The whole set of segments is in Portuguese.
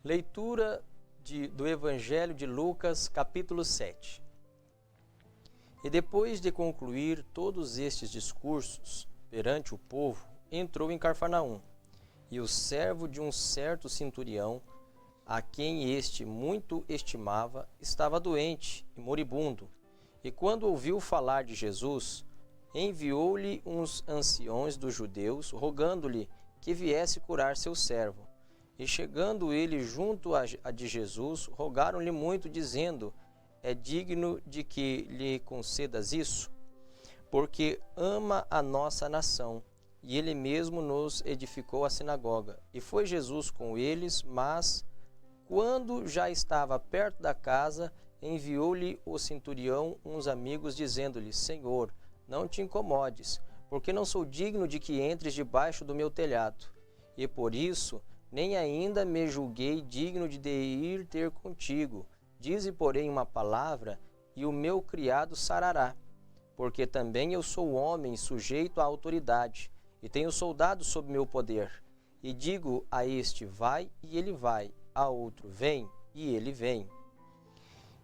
Leitura do Evangelho de Lucas, capítulo 7. E depois de concluir todos estes discursos perante o povo, entrou em Cafarnaum. E o servo de um certo centurião, a quem este muito estimava, estava doente e moribundo. E quando ouviu falar de Jesus, enviou-lhe uns anciões dos judeus, rogando-lhe que viesse curar seu servo. E chegando ele junto a de Jesus, rogaram-lhe muito, dizendo: é digno de que lhe concedas isso, porque ama a nossa nação, e ele mesmo nos edificou a sinagoga. E foi Jesus com eles, mas, quando já estava perto da casa, enviou-lhe o centurião uns amigos, dizendo-lhe: Senhor, não te incomodes, porque não sou digno de que entres debaixo do meu telhado. E por isso nem ainda me julguei digno de ir ter contigo. Dize, porém, uma palavra, e o meu criado sarará. Porque também eu sou homem sujeito à autoridade, e tenho soldados sob meu poder. E digo a este: vai, e ele vai; a outro: vem, e ele vem.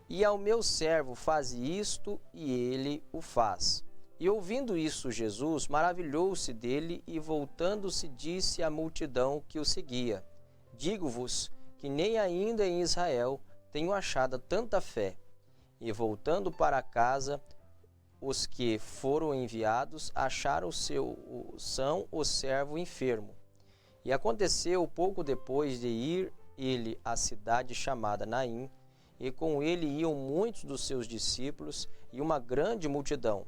E ao meu servo: faze isto, e ele o faz. E ouvindo isso, Jesus maravilhou-se dele, e voltando-se disse à multidão que o seguia: digo-vos que nem ainda em Israel tenho achado tanta fé. E voltando para casa, os que foram enviados acharam o servo enfermo. E aconteceu pouco depois de ir ele à cidade chamada Naim, e com ele iam muitos dos seus discípulos e uma grande multidão.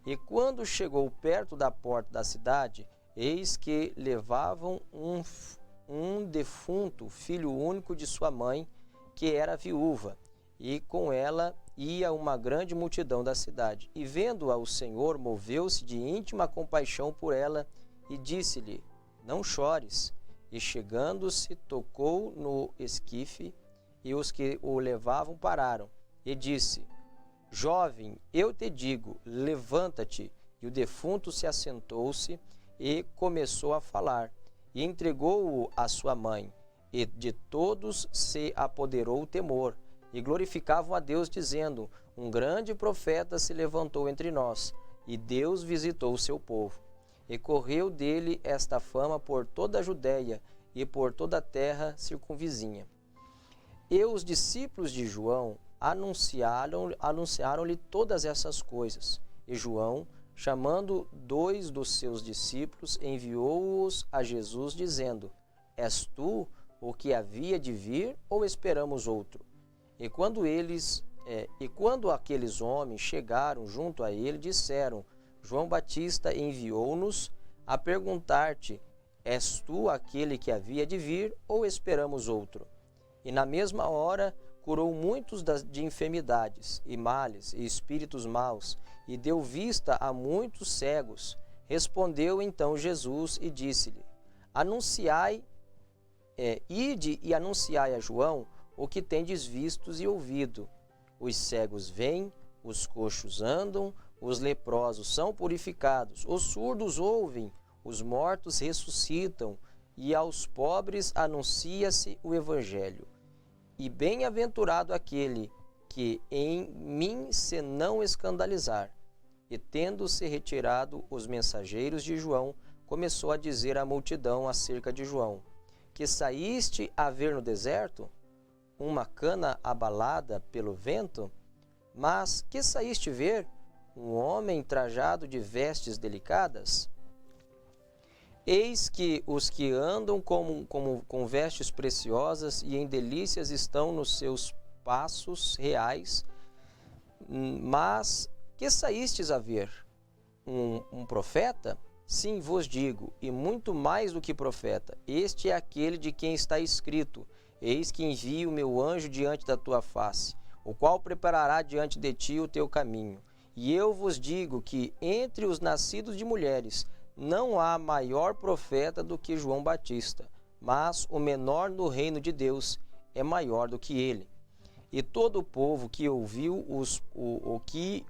E quando chegou perto da porta da cidade, eis que levavam um defunto, filho único de sua mãe, que era viúva, e com ela ia uma grande multidão da cidade. E vendo-a, o Senhor moveu-se de íntima compaixão por ela e disse-lhe: não chores. E chegando-se, tocou no esquife, e os que o levavam pararam. E disse: jovem, eu te digo, levanta-te. E o defunto se assentou-se e começou a falar. E entregou-o à sua mãe. E de todos se apoderou o temor. E glorificavam a Deus, dizendo: um grande profeta se levantou entre nós, e Deus visitou o seu povo. E correu dele esta fama por toda a Judéia e por toda a terra circunvizinha. E os discípulos de João anunciaram-lhe todas essas coisas. E João, chamando 2 dos seus discípulos, enviou-os a Jesus, dizendo: és tu o que havia de vir, ou esperamos outro? E quando aqueles homens chegaram junto a ele, disseram: João Batista enviou-nos a perguntar-te: és tu aquele que havia de vir, ou esperamos outro? E na mesma hora curou muitos de enfermidades, e males, e espíritos maus, e deu vista a muitos cegos. Respondeu então Jesus e disse-lhe: ide e anunciai a João o que tendes vistos e ouvido. Os cegos vêm, os coxos andam, os leprosos são purificados, os surdos ouvem, os mortos ressuscitam, e aos pobres anuncia-se o Evangelho. E bem-aventurado aquele que em mim se não escandalizar. E tendo-se retirado os mensageiros de João, começou a dizer à multidão acerca de João: que saíste a ver no deserto? Uma cana abalada pelo vento? Mas que saíste ver? Um homem trajado de vestes delicadas? Eis que os que andam com vestes preciosas e em delícias estão nos seus passos reais. Mas que saístes a ver? Um profeta? Sim, vos digo, e muito mais do que profeta. Este é aquele de quem está escrito: eis que envio o meu anjo diante da tua face, o qual preparará diante de ti o teu caminho. E eu vos digo que entre os nascidos de mulheres não há maior profeta do que João Batista, mas o menor no reino de Deus é maior do que ele. E todo o povo que ouviu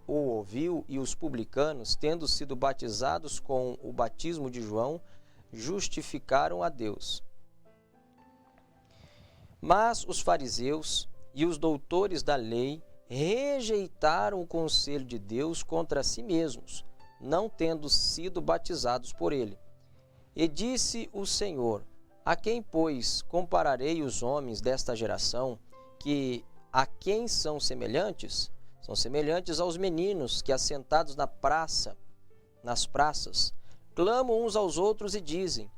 ouviu, e os publicanos, tendo sido batizados com o batismo de João, justificaram a Deus. Mas os fariseus e os doutores da lei rejeitaram o conselho de Deus contra si mesmos, não tendo sido batizados por ele. E disse o Senhor: a quem, pois, compararei os homens desta geração, que a quem são semelhantes? São semelhantes aos meninos que, assentados nas praças, clamam uns aos outros e dizem: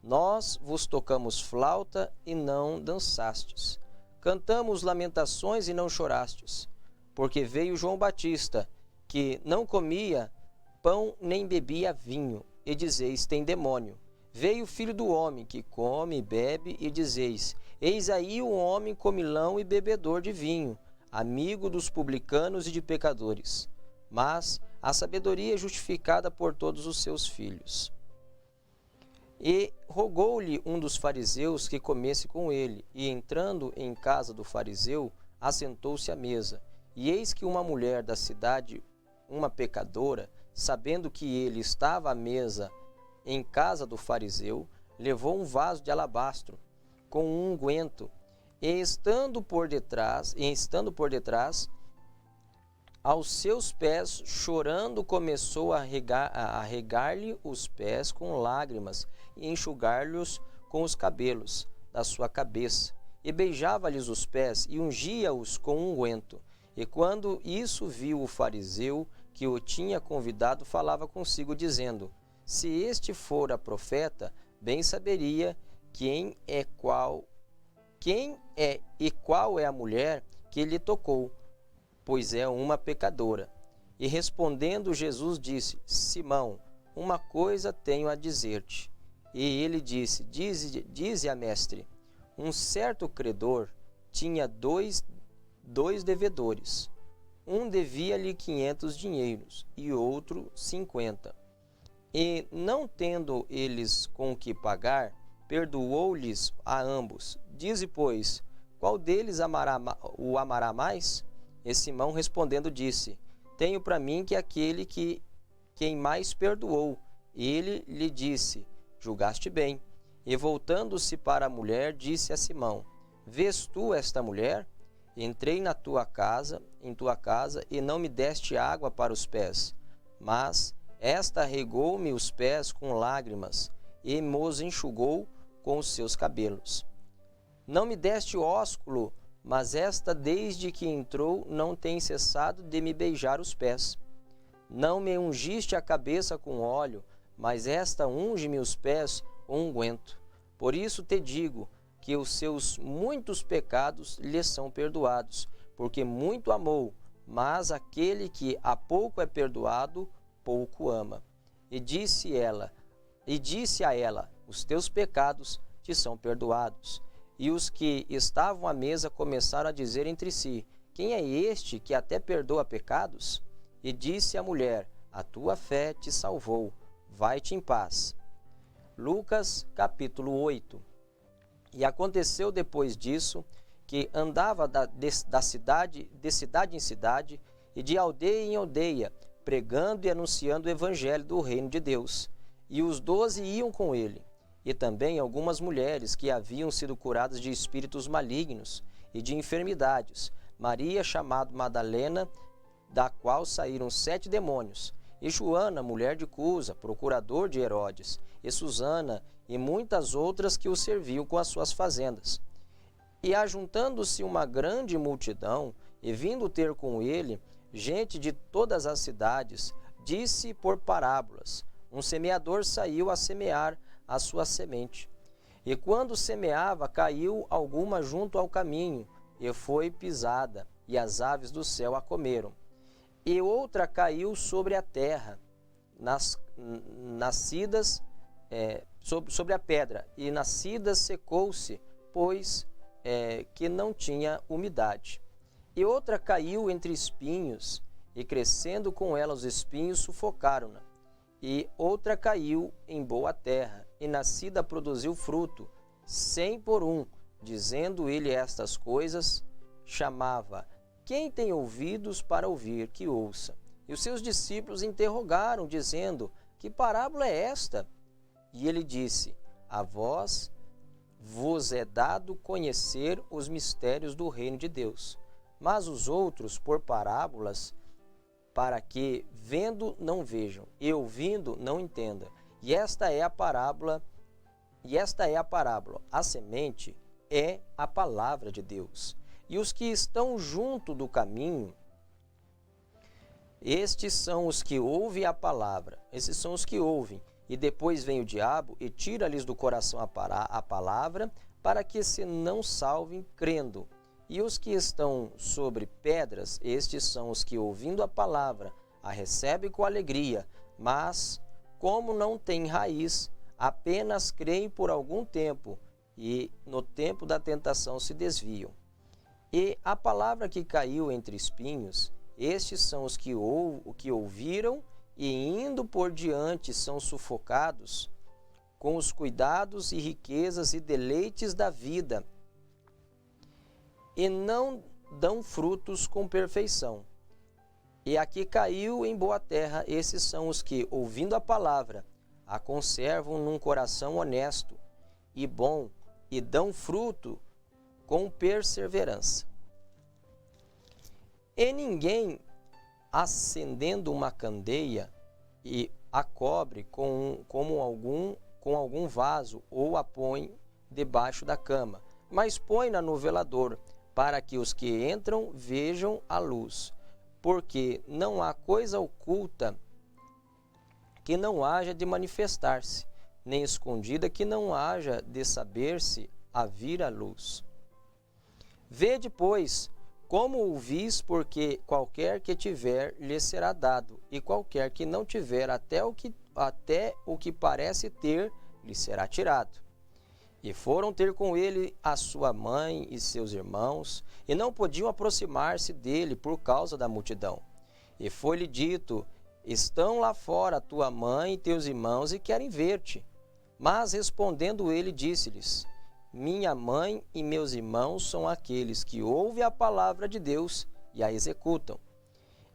nós vos tocamos flauta e não dançastes. Cantamos lamentações e não chorastes. Porque veio João Batista, que não comia pão nem bebia vinho, e dizeis: tem demônio. Veio o Filho do Homem, que come e bebe, e dizeis: eis aí um homem comilão e bebedor de vinho, amigo dos publicanos e de pecadores. Mas a sabedoria é justificada por todos os seus filhos. E rogou-lhe um dos fariseus que comesse com ele, e entrando em casa do fariseu, assentou-se à mesa. E eis que uma mulher da cidade, uma pecadora, sabendo que ele estava à mesa em casa do fariseu, levou um vaso de alabastro com um unguento, e estando por detrás, aos seus pés, chorando, começou a regar-lhe os pés com lágrimas e enxugar-lhes com os cabelos da sua cabeça. E beijava-lhes os pés e ungia-os com unguento. E quando isso viu o fariseu que o tinha convidado, falava consigo, dizendo: se este fora profeta, bem saberia quem é e qual é a mulher que lhe tocou, pois é uma pecadora. E respondendo Jesus disse: Simão, uma coisa tenho a dizer-te. E ele disse: Dize a mestre. Um certo credor tinha dois devedores. Um devia-lhe 500 dinheiros e outro 50. E, não tendo eles com que pagar, perdoou-lhes a ambos. Dize, pois, qual deles o amará mais? E Simão respondendo disse: tenho para mim que aquele quem mais perdoou. Ele lhe disse: julgaste bem. E voltando-se para a mulher, disse a Simão: vês tu esta mulher? Entrei em tua casa, e não me deste água para os pés, mas esta regou-me os pés com lágrimas, e mos enxugou com os seus cabelos. Não me deste ósculo, mas esta, desde que entrou, não tem cessado de me beijar os pés. Não me ungiste a cabeça com óleo, mas esta unge-me os pés com unguento. Por isso te digo que os seus muitos pecados lhe são perdoados, porque muito amou, mas aquele que há pouco é perdoado, pouco ama. E disse a ela: os teus pecados te são perdoados. E os que estavam à mesa começaram a dizer entre si: quem é este que até perdoa pecados? E disse a mulher: a tua fé te salvou, vai-te em paz. Lucas capítulo 8. E aconteceu depois disso, que andava de cidade em cidade e de aldeia em aldeia, pregando e anunciando o evangelho do reino de Deus. E os 12 iam com ele, e também algumas mulheres que haviam sido curadas de espíritos malignos e de enfermidades. Maria, chamada Madalena, da qual saíram 7 demônios, e Joana, mulher de Cusa, procurador de Herodes, e Susana, e muitas outras que o serviam com as suas fazendas. E ajuntando-se uma grande multidão, e vindo ter com ele gente de todas as cidades, disse por parábolas: um semeador saiu a semear a sua semente. E quando semeava, caiu alguma junto ao caminho, e foi pisada, e as aves do céu a comeram. E outra caiu sobre a terra, sobre a pedra, e nascida secou-se, pois que não tinha umidade. E outra caiu entre espinhos, e crescendo com ela os espinhos sufocaram-na. E outra caiu em boa terra, e nascida produziu fruto, 100 por 1. Dizendo ele estas coisas, chamava: quem tem ouvidos para ouvir, que ouça. E os seus discípulos interrogaram, dizendo: que parábola é esta? E ele disse: a vós vos é dado conhecer os mistérios do reino de Deus, mas os outros por parábolas, para que, vendo, não vejam, e ouvindo, não entendam. E esta é a parábola. A semente é a palavra de Deus. E os que estão junto do caminho, estes são os que ouvem a palavra. Esses são os que ouvem. E depois vem o diabo e tira-lhes do coração a palavra, para que se não salvem crendo. E os que estão sobre pedras, estes são os que, ouvindo a palavra, a recebem com alegria, mas, como não têm raiz, apenas creem por algum tempo, e no tempo da tentação se desviam. E a palavra que caiu entre espinhos, estes são os que ouviram, e indo por diante são sufocados com os cuidados e riquezas e deleites da vida, e não dão frutos com perfeição. E aqui caiu em boa terra, esses são os que, ouvindo a palavra, a conservam num coração honesto e bom, e dão fruto com perseverança. E ninguém, acendendo uma candeia, e a cobre com algum vaso, ou a põe debaixo da cama, mas põe-na no velador, para que os que entram vejam a luz. Porque não há coisa oculta que não haja de manifestar-se, nem escondida que não haja de saber-se a vir à luz. Vede, pois, como ouvis, porque qualquer que tiver lhe será dado, e qualquer que não tiver, até o que parece ter, lhe será tirado. E foram ter com ele a sua mãe e seus irmãos, e não podiam aproximar-se dele por causa da multidão. E foi-lhe dito: estão lá fora tua mãe e teus irmãos e querem ver-te. Mas respondendo ele, disse-lhes: minha mãe e meus irmãos são aqueles que ouvem a palavra de Deus e a executam.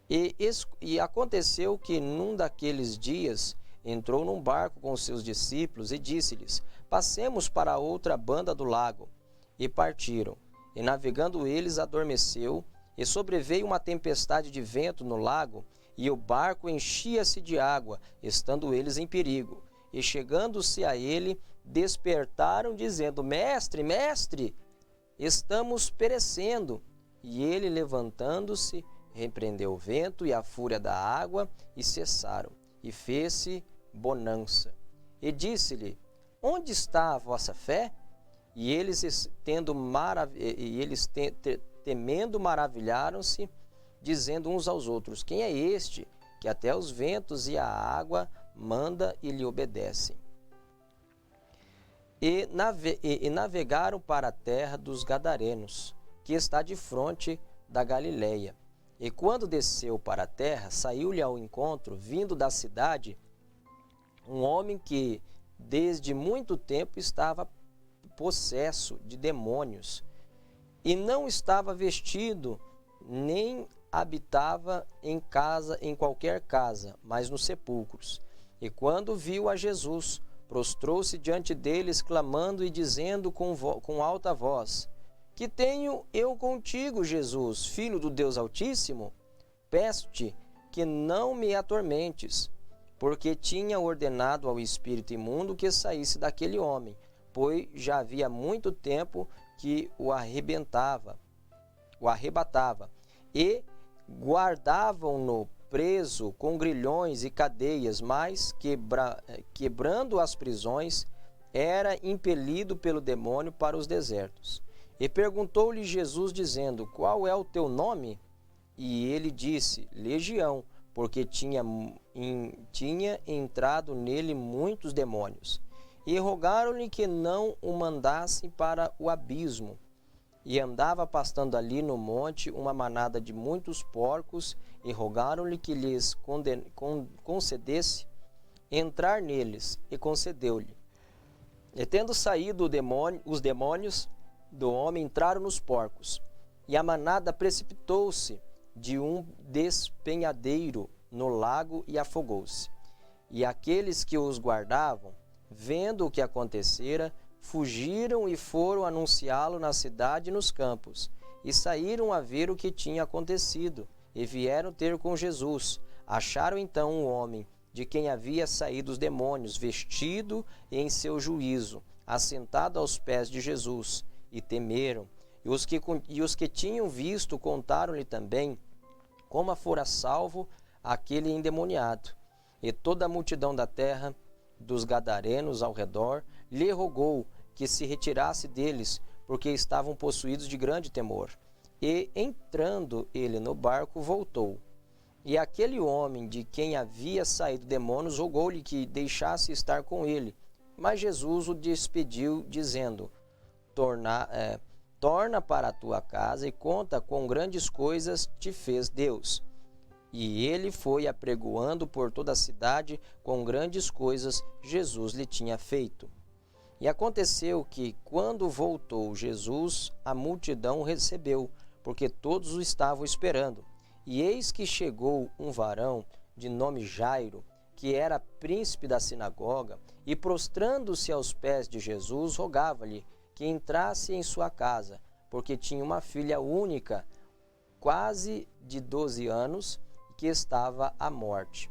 E aconteceu que num daqueles dias entrou num barco com os seus discípulos e disse-lhes: passemos para a outra banda do lago. E partiram. E navegando eles, adormeceu, e sobreveio uma tempestade de vento no lago, e o barco enchia-se de água, estando eles em perigo. E chegando-se a ele, despertaram, dizendo: mestre, mestre, estamos perecendo. E ele, levantando-se, repreendeu o vento e a fúria da água, e cessaram. E fez-se bonança. E disse-lhe: onde está a vossa fé? E eles, temendo, maravilharam-se, dizendo uns aos outros: quem é este, que até os ventos e a água manda e lhe obedecem? E navegaram para a terra dos Gadarenos, que está de fronte da Galileia. E quando desceu para a terra, saiu-lhe ao encontro, vindo da cidade, um homem que desde muito tempo estava possesso de demônios, e não estava vestido, nem habitava em casa, em qualquer casa, mas nos sepulcros. E quando viu a Jesus, prostrou-se diante deles, clamando e dizendo com alta voz: que tenho eu contigo, Jesus, Filho do Deus Altíssimo? Peço-te que não me atormentes. Porque tinha ordenado ao espírito imundo que saísse daquele homem, pois já havia muito tempo que o arrebatava, e guardavam-no preso com grilhões e cadeias, mas, quebrando as prisões, era impelido pelo demônio para os desertos. E perguntou-lhe Jesus, dizendo: qual é o teu nome? E ele disse: Legião, porque tinha entrado nele muitos demônios. E rogaram-lhe que não o mandassem para o abismo. E andava pastando ali no monte uma manada de muitos porcos, e rogaram-lhe que lhes concedesse entrar neles, e concedeu-lhe. E tendo saído os demônios do homem, entraram nos porcos, e a manada precipitou-se de um despenhadeiro no lago e afogou-se. E aqueles que os guardavam, vendo o que acontecera, fugiram e foram anunciá-lo na cidade e nos campos, e saíram a ver o que tinha acontecido, e vieram ter com Jesus. Acharam então um homem, de quem havia saído os demônios, vestido em seu juízo, assentado aos pés de Jesus, e temeram. E os que tinham visto contaram-lhe também como fora salvo aquele endemoniado. E toda a multidão da terra, dos gadarenos ao redor, lhe rogou que se retirasse deles, porque estavam possuídos de grande temor. E, entrando ele no barco, voltou. E aquele homem de quem havia saído demônios rogou-lhe que deixasse estar com ele. Mas Jesus o despediu, dizendo: Torna para a tua casa e conta quão grandes coisas te fez Deus. E ele foi apregoando por toda a cidade quão grandes coisas Jesus lhe tinha feito. E aconteceu que, quando voltou Jesus, a multidão o recebeu, porque todos o estavam esperando. E eis que chegou um varão de nome Jairo, que era príncipe da sinagoga, e prostrando-se aos pés de Jesus, rogava-lhe que entrasse em sua casa, porque tinha uma filha única, quase de 12 anos, que estava à morte.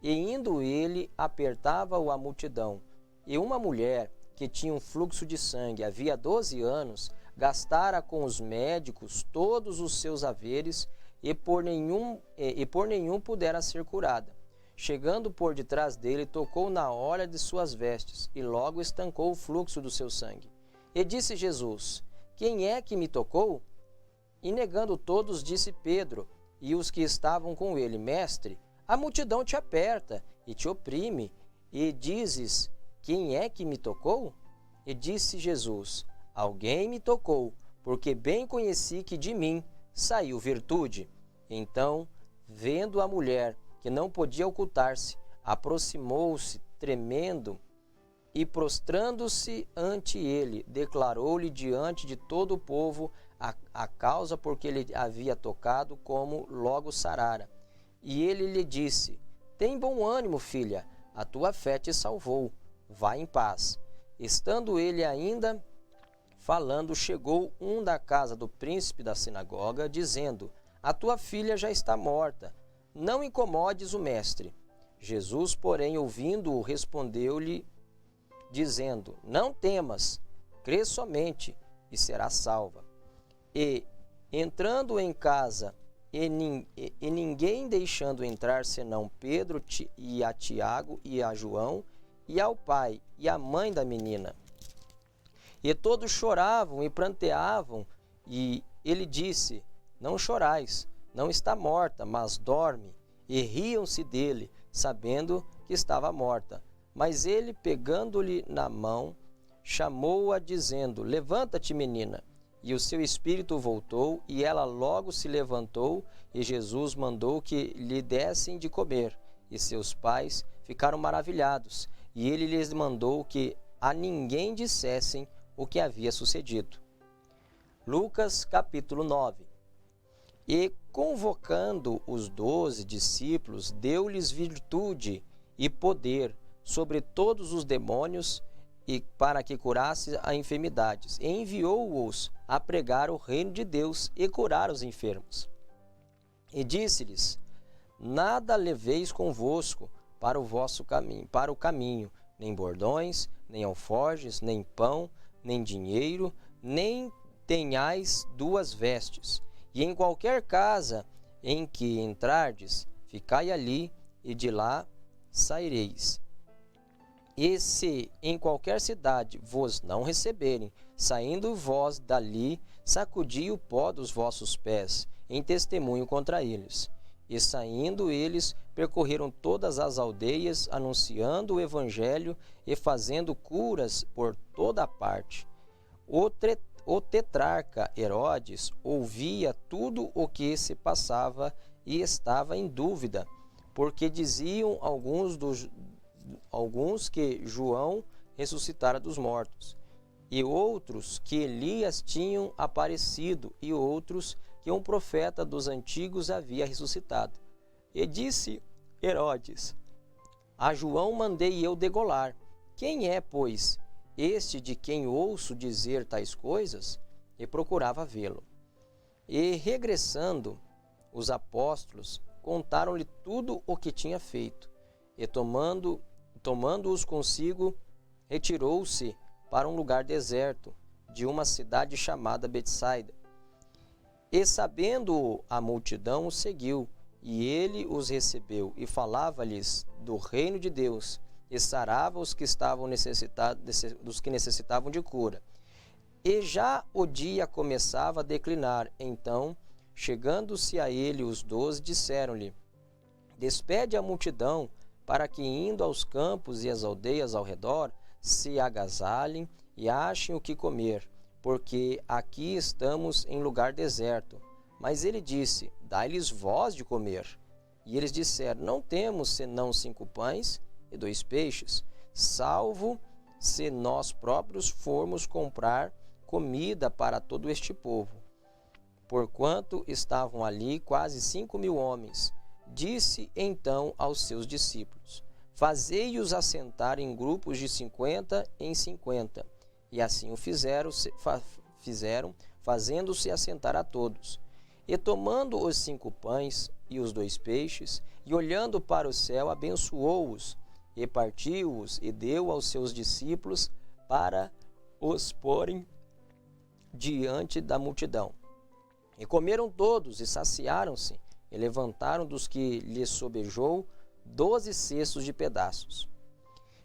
E indo ele, apertava-o a multidão. E uma mulher, que tinha um fluxo de sangue havia 12 anos, gastara com os médicos todos os seus haveres, e por nenhum pudera ser curada. Chegando por detrás dele, tocou na orla de suas vestes, e logo estancou o fluxo do seu sangue. E disse Jesus: Quem é que me tocou? E negando todos, disse Pedro e os que estavam com ele: Mestre, a multidão te aperta e te oprime, e dizes: Quem é que me tocou? E disse Jesus: Alguém me tocou, porque bem conheci que de mim saiu virtude. Então, vendo a mulher que não podia ocultar-se, aproximou-se tremendo e, prostrando-se ante ele, declarou-lhe diante de todo o povo a causa por que ele havia tocado, como logo sarara. E ele lhe disse: Tem bom ânimo, filha, a tua fé te salvou. Vá em paz. Estando ele ainda falando, chegou um da casa do príncipe da sinagoga, dizendo: A tua filha já está morta, não incomodes o mestre. Jesus, porém, ouvindo-o, respondeu-lhe, dizendo: Não temas, crê somente, e será salva. E, entrando em casa, e ninguém deixando entrar senão Pedro e a Tiago e a João, e ao pai e à mãe da menina. E todos choravam e pranteavam, e ele disse: Não chorais, não está morta, mas dorme. E riam-se dele, sabendo que estava morta. Mas ele, pegando-lhe na mão, chamou-a, dizendo: Levanta-te, menina. E o seu espírito voltou, e ela logo se levantou, e Jesus mandou que lhe dessem de comer. E seus pais ficaram maravilhados, e ele lhes mandou que a ninguém dissessem o que havia sucedido. Lucas capítulo 9. E convocando os 12 discípulos, deu-lhes virtude e poder sobre todos os demônios, e para que curasse a enfermidades, e enviou-os a pregar o reino de Deus e curar os enfermos. E disse-lhes: Nada leveis convosco para o vosso caminho, nem bordões, nem alforjes, nem pão, nem dinheiro, nem tenhais duas vestes. E em qualquer casa em que entrardes, ficai ali, e de lá saireis. E se em qualquer cidade vos não receberem, saindo vós dali, sacudi o pó dos vossos pés, em testemunho contra eles. E saindo eles, percorreram todas as aldeias, anunciando o evangelho e fazendo curas por toda a parte. O tetrarca Herodes ouvia tudo o que se passava e estava em dúvida, porque diziam alguns que João ressuscitara dos mortos, e outros que Elias tinham aparecido, e outros que um profeta dos antigos havia ressuscitado. E disse Herodes: A João mandei eu degolar. Quem é, pois, este de quem ouço dizer tais coisas? E procurava vê-lo. E regressando, os apóstolos contaram-lhe tudo o que tinha feito. E tomando-os consigo, retirou-se para um lugar deserto, de uma cidade chamada Betsaida. E sabendo a multidão, o seguiu, e ele os recebeu, e falava-lhes do reino de Deus, e sarava os que estavam dos que necessitavam de cura. E já o dia começava a declinar. Então, chegando-se a ele os 12, disseram-lhe: Despede a multidão, para que, indo aos campos e às aldeias ao redor, se agasalhem e achem o que comer, porque aqui estamos em lugar deserto. Mas ele disse: Dai-lhes vós de comer. E eles disseram: Não temos senão 5 pães e 2 peixes, salvo se nós próprios formos comprar comida para todo este povo. Porquanto estavam ali quase 5.000 homens. Disse então aos seus discípulos: Fazei-os assentar em grupos de 50 em 50. E assim o fizeram, fazendo-se assentar a todos. E tomando os 5 pães e os 2 peixes, e olhando para o céu, abençoou-os, e partiu-os, e deu aos seus discípulos para os porem diante da multidão. E comeram todos, e saciaram-se, e levantaram dos que lhes sobejou 12 cestos de pedaços.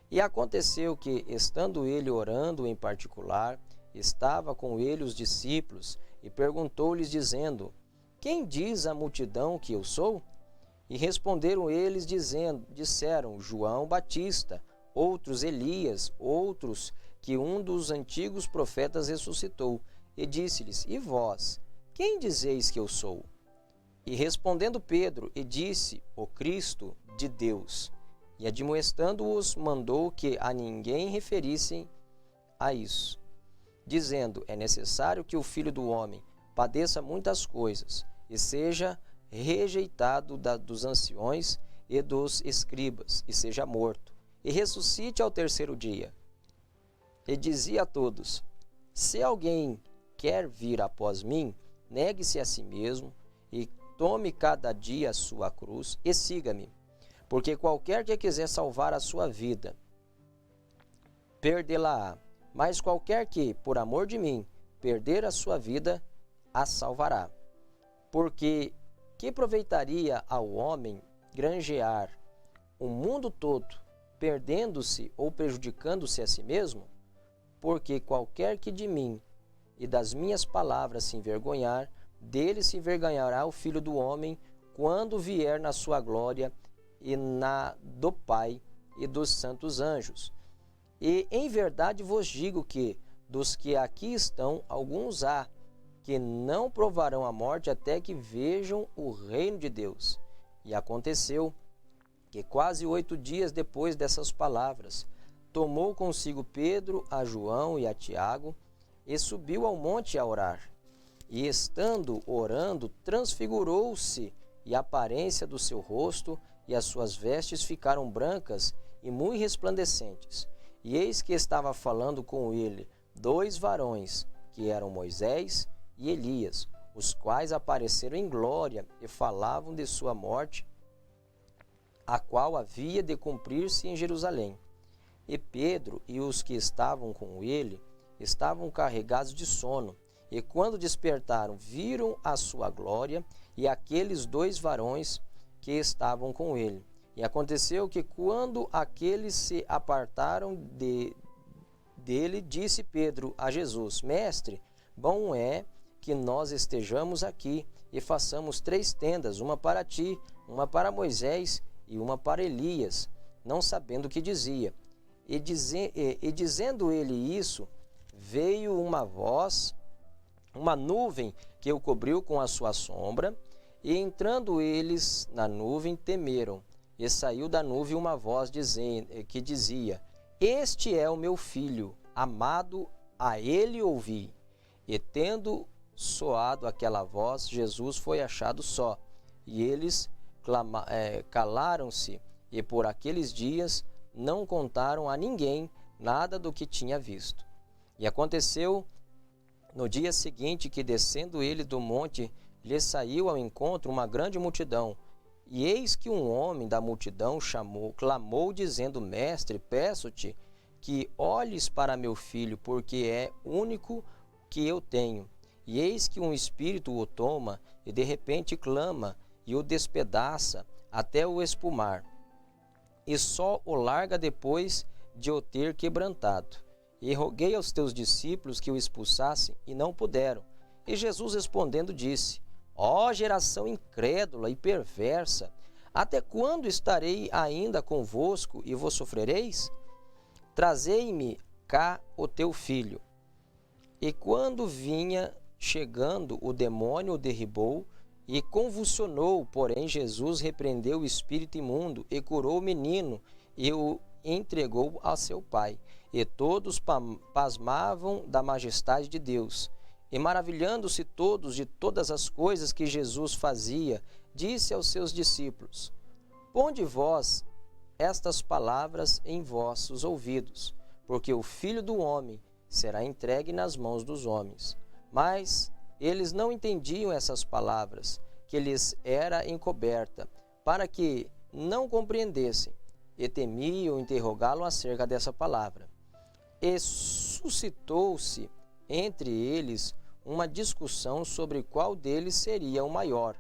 E aconteceu que, estando ele orando em particular, estava com ele os discípulos, e perguntou-lhes, dizendo: Quem diz a multidão que eu sou? E responderam eles, disseram: João Batista, outros Elias, outros que um dos antigos profetas ressuscitou. E disse-lhes: E vós, quem dizeis que eu sou? E respondendo Pedro, e disse: O Cristo de Deus. E admoestando-os, mandou que a ninguém referissem a isso, dizendo: É necessário que o Filho do Homem padeça muitas coisas, e seja rejeitado dos anciões e dos escribas, e seja morto, e ressuscite ao 3º dia. E dizia a todos: Se alguém quer vir após mim, negue-se a si mesmo, e tome cada dia a sua cruz, e siga-me. Porque qualquer que quiser salvar a sua vida, perdê-la-á. Mas qualquer que, por amor de mim, perder a sua vida, a salvará. Porque que aproveitaria ao homem granjear o mundo todo, perdendo-se ou prejudicando-se a si mesmo? Porque qualquer que de mim e das minhas palavras se envergonhar, dele se envergonhará o Filho do Homem, quando vier na sua glória e na do Pai e dos santos anjos. E em verdade vos digo que, dos que aqui estão, alguns há que não provarão a morte até que vejam o reino de Deus. E aconteceu que quase 8 dias depois dessas palavras, tomou consigo Pedro, a João e a Tiago, e subiu ao monte a orar. E estando orando, transfigurou-se, e a aparência do seu rosto e as suas vestes ficaram brancas e muito resplandecentes. E eis que estava falando com ele 2 varões, que eram Moisés e Elias, os quais apareceram em glória e falavam de sua morte, a qual havia de cumprir-se em Jerusalém. E Pedro e os que estavam com ele estavam carregados de sono, e quando despertaram, viram a sua glória e aqueles 2 varões que estavam com ele. E aconteceu que, quando aqueles se apartaram dele, disse Pedro a Jesus: Mestre, bom é que nós estejamos aqui e façamos 3 tendas, uma para ti, uma para Moisés e uma para Elias, não sabendo o que dizia. E dizendo ele isso, veio uma voz, uma nuvem que o cobriu com a sua sombra, e entrando eles na nuvem, temeram. E saiu da nuvem uma voz que dizia: Este é o meu filho, amado, a ele ouvi. E tendo soado aquela voz, Jesus foi achado só. E eles calaram-se, e por aqueles dias não contaram a ninguém nada do que tinha visto. E aconteceu no dia seguinte que, descendo ele do monte, lhe saiu ao encontro uma grande multidão. E eis que um homem da multidão clamou, dizendo: Mestre, peço-te que olhes para meu filho, porque é único que eu tenho. E eis que um espírito o toma, e de repente clama, e o despedaça até o espumar, e só o larga depois de o ter quebrantado. E roguei aos teus discípulos que o expulsassem, e não puderam. E Jesus respondendo disse: Ó geração incrédula e perversa, até quando estarei ainda convosco e vos sofrereis? Trazei-me cá o teu filho. E quando vinha chegando, o demônio o derribou e convulsionou, porém Jesus repreendeu o espírito imundo e curou o menino e o entregou a seu pai. E todos pasmavam da majestade de Deus. E maravilhando-se todos de todas as coisas que Jesus fazia, disse aos seus discípulos: Ponde vós estas palavras em vossos ouvidos, porque o Filho do Homem será entregue nas mãos dos homens. Mas eles não entendiam essas palavras, que lhes era encoberta, para que não compreendessem, e temiam interrogá-lo acerca dessa palavra. E suscitou-se entre eles uma discussão sobre qual deles seria o maior.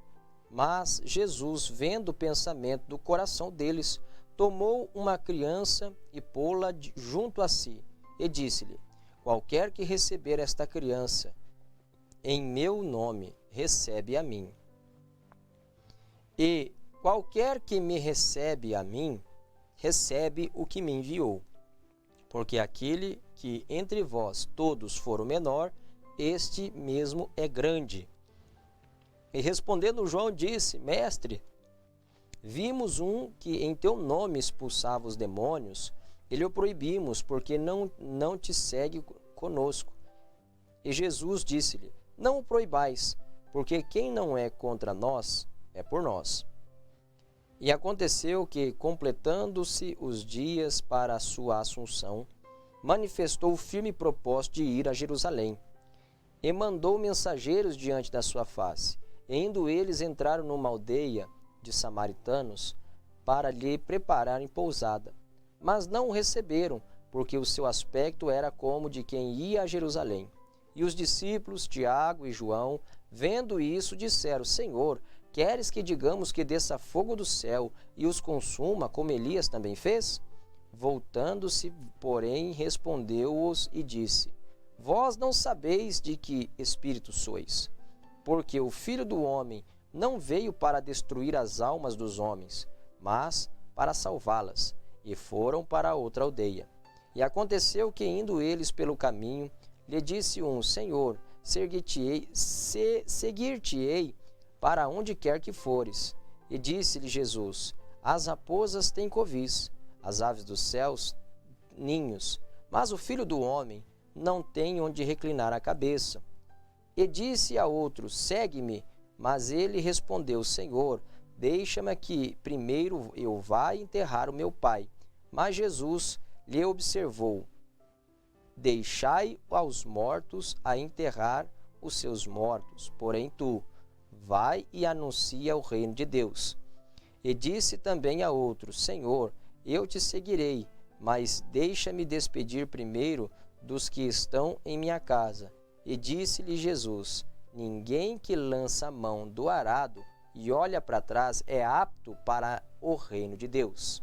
Mas Jesus, vendo o pensamento do coração deles, tomou uma criança e pô-la junto a si, e disse-lhe: Qualquer que receber esta criança em meu nome, recebe a mim. E qualquer que me recebe a mim, recebe o que me enviou. Porque aquele que entre vós todos for o menor, este mesmo é grande. E respondendo João disse: Mestre, vimos um que em teu nome expulsava os demônios, e lhe o proibimos, porque não te segue conosco. E Jesus disse-lhe: Não o proibais, porque quem não é contra nós, é por nós. E aconteceu que, completando-se os dias para a sua assunção, manifestou o firme propósito de ir a Jerusalém. E mandou mensageiros diante da sua face. E indo eles, entraram numa aldeia de samaritanos para lhe prepararem pousada. Mas não o receberam, porque o seu aspecto era como de quem ia a Jerusalém. E os discípulos, Tiago e João, vendo isso, disseram: Senhor, queres que digamos que desça fogo do céu e os consuma, como Elias também fez? Voltando-se, porém, respondeu-os e disse: Vós não sabeis de que espírito sois, porque o Filho do Homem não veio para destruir as almas dos homens, mas para salvá-las. E foram para outra aldeia. E aconteceu que, indo eles pelo caminho, lhe disse um: Senhor, seguir-te-ei para onde quer que fores. E disse-lhe Jesus: As raposas têm covis, as aves dos céus ninhos, mas o Filho do Homem não tem onde reclinar a cabeça. E disse a outro: Segue-me. Mas ele respondeu: Senhor, deixa-me que primeiro eu vá enterrar o meu pai. Mas Jesus lhe observou: Deixai aos mortos a enterrar os seus mortos, porém tu, vai e anuncia o reino de Deus. E disse também a outro: Senhor, eu te seguirei, mas deixa-me despedir primeiro dos que estão em minha casa. E disse-lhe Jesus: Ninguém que lança a mão do arado e olha para trás é apto para o reino de Deus.